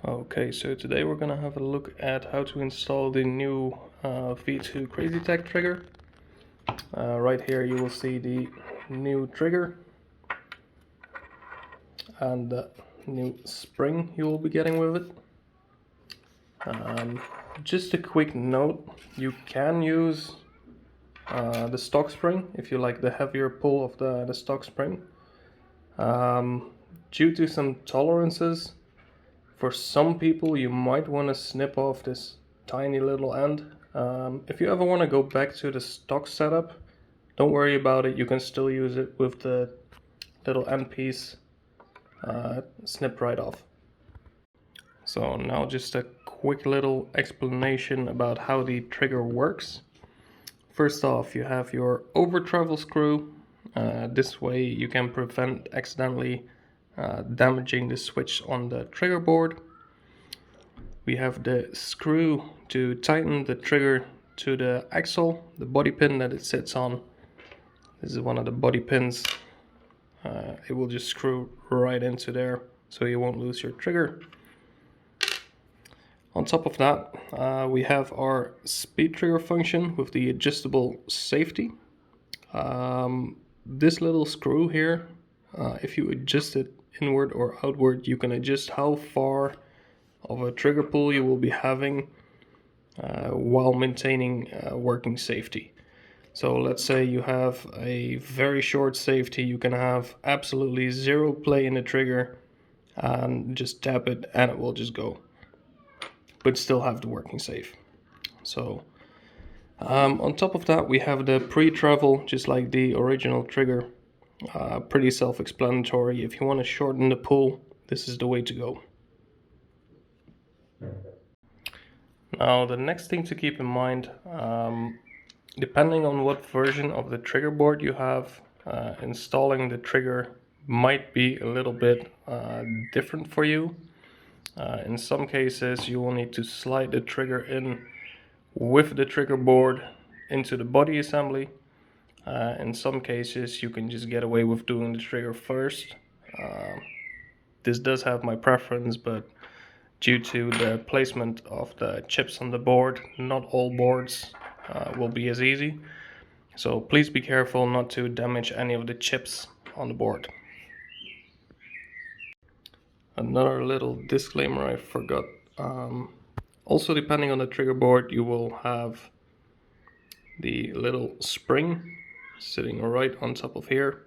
Okay, so today we're gonna have a look at how to install the new V2 CrazyTech trigger. Right here you will see the new trigger and the new spring you will be getting with it. Just a quick note, you can use the stock spring if you like the heavier pull of the stock spring. Due to some tolerances, for some people you might want to snip off this tiny little end. If you ever want to go back to the stock setup, don't worry about it, you can still use it with the little end piece snipped right off. So now just a quick little explanation about how the trigger works. First off, you have your over travel screw. This way you can prevent accidentally damaging the switch on the trigger board. We have the screw to tighten the trigger to the axle, the body pin that it sits on. This is one of the body pins. It will just screw right into there so you won't lose your trigger. On top of that, we have our speed trigger function with the adjustable safety. This little screw here, if you adjust it inward or outward, you can adjust how far of a trigger pull you will be having while maintaining working safety. So let's say you have a very short safety, you can have absolutely zero play in the trigger and just tap it and it will just go, but still have the working safe. So on top of that we have the pre-travel, just like the original trigger. Pretty self-explanatory. If you want to shorten the pull, this is the way to go. Now the next thing to keep in mind, depending on what version of the trigger board you have, installing the trigger might be a little bit different for you. In some cases you will need to slide the trigger in with the trigger board into the body assembly. In some cases you can just get away with doing the trigger first. This does have my preference, but due to the placement of the chips on the board, not all boards will be as easy. So please be careful not to damage any of the chips on the board. Another little disclaimer I forgot. Also, depending on the trigger board, you will have the little spring sitting right on top of here.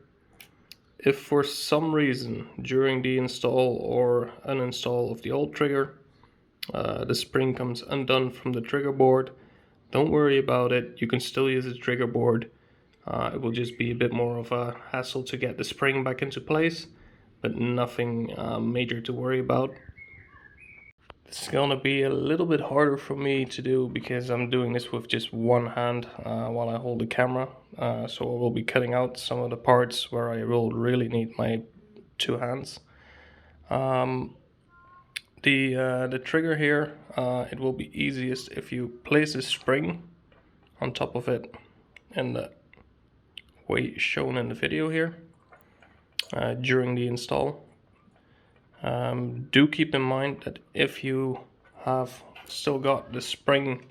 If for some reason during the install or uninstall of the old trigger the spring comes undone from the trigger board, don't worry about it, you can still use the trigger board. It will just be a bit more of a hassle to get the spring back into place, but nothing major to worry about. It's gonna be a little bit harder for me to do because I'm doing this with just one hand while I hold the camera. So I will be cutting out some of the parts where I will really need my two hands. The trigger here, it will be easiest if you place a spring on top of it in the way shown in the video here during the install. Do keep in mind that if you have still got the spring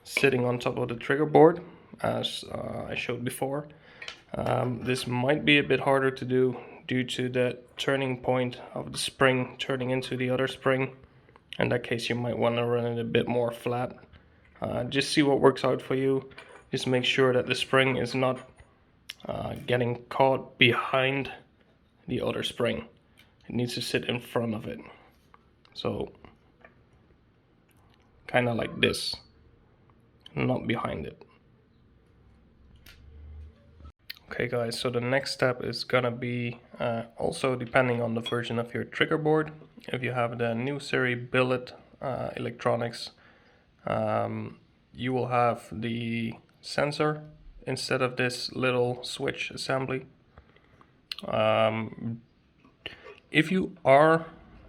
sitting on top of the trigger board, as I showed before, this might be a bit harder to do due to the turning point of the spring turning into the other spring. In that case you might want to run it a bit more flat. Just see what works out for you. Just make sure that the spring is not getting caught behind the other spring. It needs to sit in front of it. So kind of like this, not behind it. Okay guys, so the next step is gonna be also depending on the version of your trigger board. If you have the new series billet electronics, you will have the sensor instead of this little switch assembly. If you are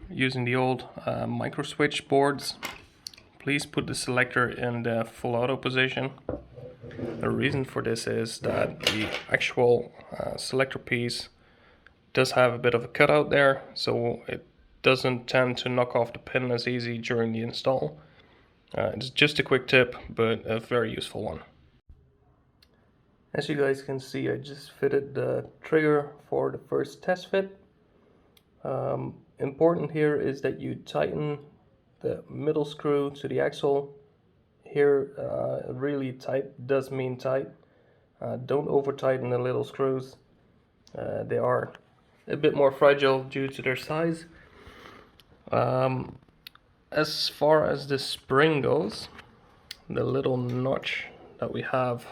using the old micro switch boards, please put the selector in the full auto position. The reason for this is that the actual selector piece does have a bit of a cutout there, so it doesn't tend to knock off the pin as easy during the install. It's just a quick tip, but a very useful one. As you guys can see, I just fitted the trigger for the first test fit. Important here is that you tighten the middle screw to the axle. Here, really tight does mean tight. Don't over tighten the little screws. They are a bit more fragile due to their size. As far as the spring goes, the little notch that we have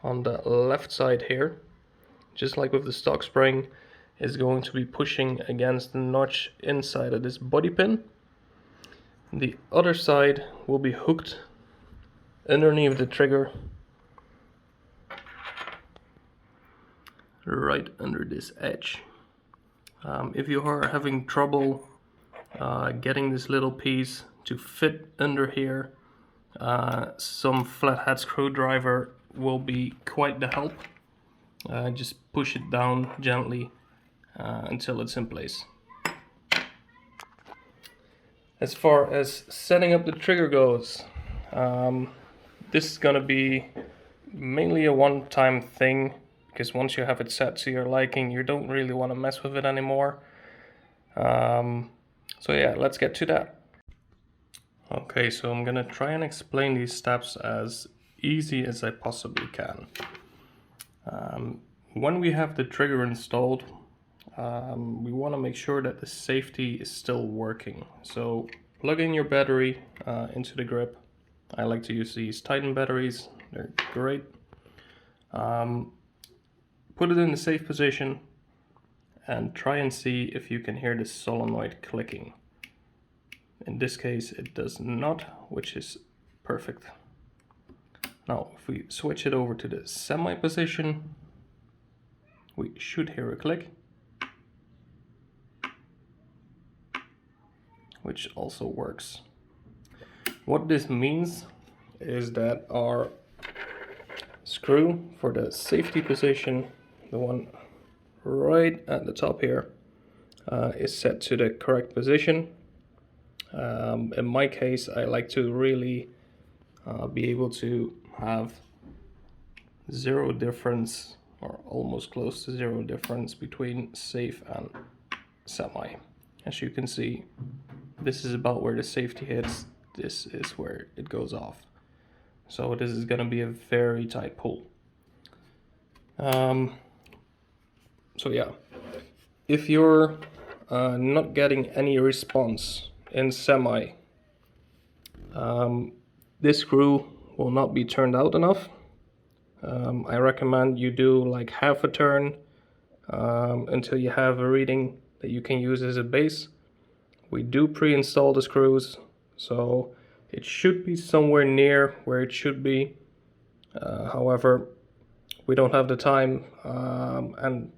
on the left side here, just like with the stock spring, is going to be pushing against the notch inside of this body pin. The other side will be hooked underneath the trigger, right under this edge. If you are having trouble getting this little piece to fit under here, some flathead screwdriver will be quite the help. Just push it down gently until it's in place. As far as setting up the trigger goes, this is gonna be mainly a one-time thing, because once you have it set to your liking, you don't really want to mess with it anymore. So yeah, let's get to that. Okay, so I'm gonna try and explain these steps as easy as I possibly can. When we have the trigger installed, we want to make sure that the safety is still working. So plug in your battery into the grip. I like to use these Titan batteries, they're great. Put it in the safe position and try and see if you can hear the solenoid clicking. In this case it does not, which is perfect. Now if we switch it over to the semi position, we should hear a click, which also works. What this means is that our screw for the safety position, the one right at the top here, is set to the correct position. In my case, I like to really be able to have zero difference, or almost close to zero difference, between safe and semi. As you can see, this is about where the safety hits, this is where it goes off. So this is going to be a very tight pull. So yeah, if you're not getting any response in semi, this screw will not be turned out enough. I recommend you do like half a turn until you have a reading that you can use as a base. We do pre-install the screws, so it should be somewhere near where it should be. However, we don't have the time and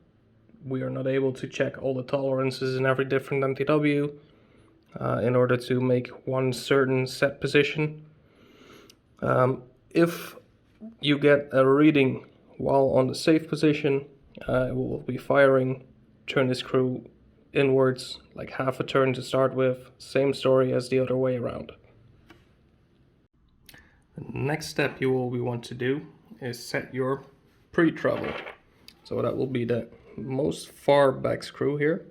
we are not able to check all the tolerances in every different MTW in order to make one certain set position. If you get a reading while on the safe position, it will be firing. Turn the screw inwards, like half a turn to start with. Same story as the other way around. The next step you will want to do is set your pre-travel. So that will be the most far back screw here.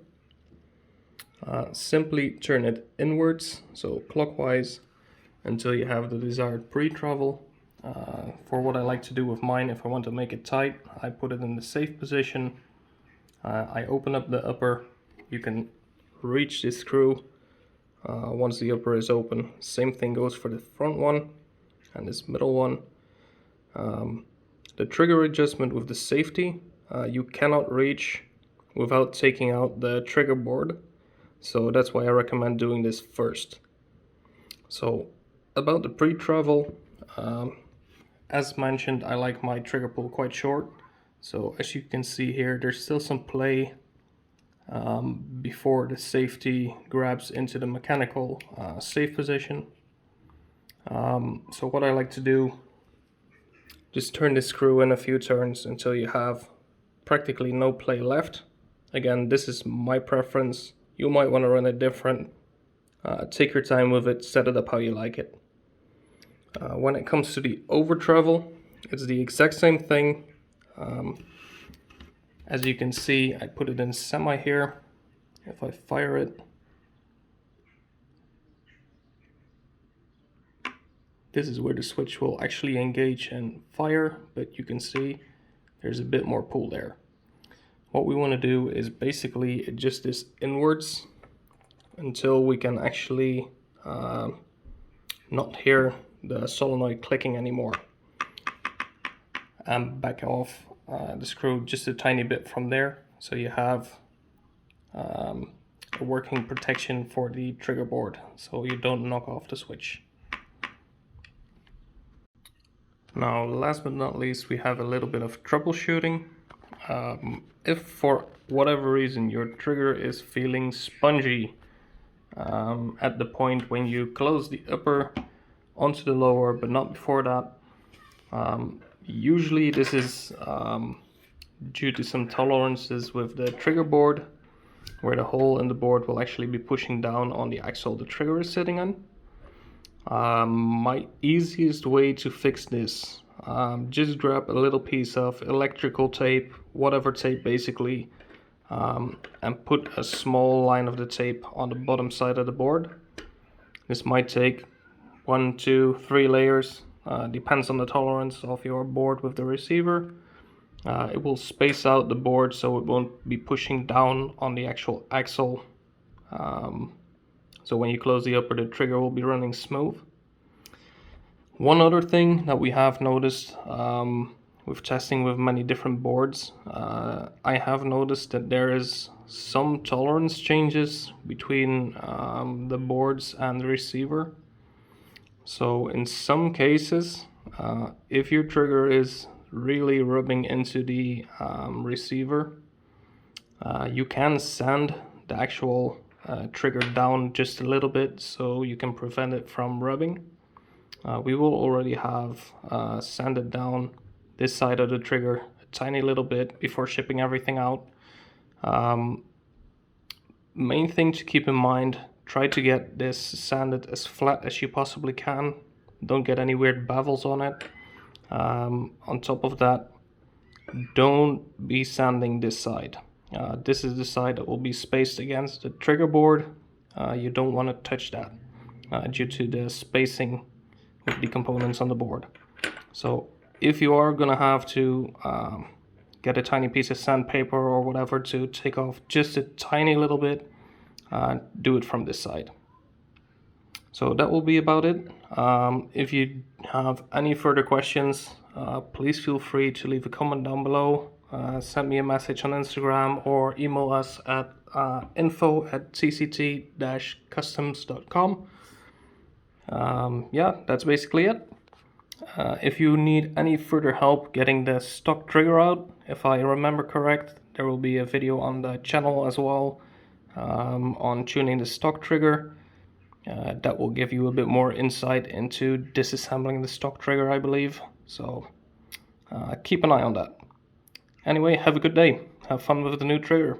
Simply turn it inwards, so clockwise, until you have the desired pre-travel. For what I like to do with mine, if I want to make it tight, I put it in the safe position. I open up the upper. You can reach this screw once the upper is open. Same thing goes for the front one and this middle one. The trigger adjustment with the safety, you cannot reach without taking out the trigger board. So that's why I recommend doing this first. So about the pre-travel, as mentioned, I like my trigger pull quite short. So as you can see here, there's still some play before the safety grabs into the mechanical safe position. So what I like to do, just turn the screw in a few turns until you have practically no play left. Again, this is my preference. you might want to run it different. Take your time with it, set it up how you like it. When it comes to the over travel, it's the exact same thing. As you can see, I put it in semi here. If I fire it, this is where the switch will actually engage and fire, but you can see there's a bit more pull there. What we want to do is basically adjust this inwards until we can actually not hear the solenoid clicking anymore. And back off the screw just a tiny bit from there, so you have a working protection for the trigger board, so you don't knock off the switch. Now, last but not least, we have a little bit of troubleshooting. If for whatever reason your trigger is feeling spongy at the point when you close the upper onto the lower, but not before that, usually this is due to some tolerances with the trigger board, where the hole in the board will actually be pushing down on the axle the trigger is sitting on. My easiest way to fix this, just grab a little piece of electrical tape, whatever tape basically, and put a small line of the tape on the bottom side of the board. This might take 1, 2, 3 layers, depends on the tolerance of your board with the receiver. It will space out the board so it won't be pushing down on the actual axle. So when you close the upper, the trigger will be running smooth. One other thing that we have noticed with testing with many different boards, I have noticed that there is some tolerance changes between the boards and the receiver. So in some cases, if your trigger is really rubbing into the receiver, you can sand the actual trigger down just a little bit so you can prevent it from rubbing. We will already have sanded down this side of the trigger a tiny little bit before shipping everything out. Main thing to keep in mind, try to get this sanded as flat as you possibly can. Don't get any weird bevels on it. On top of that, don't be sanding this side. This is the side that will be spaced against the trigger board. You don't want to touch that due to the spacing with the components on the board. So if you are gonna have to get a tiny piece of sandpaper or whatever to take off just a tiny little bit, do it from this side. So that will be about it. If you have any further questions, please feel free to leave a comment down below. Send me a message on Instagram or email us at info@tct-customs.com. Yeah, that's basically it. If you need any further help getting the stock trigger out, if I remember correct, there will be a video on the channel as well on tuning the stock trigger. That will give you a bit more insight into disassembling the stock trigger, I believe. So keep an eye on that. Anyway, have a good day. Have fun with the new trigger.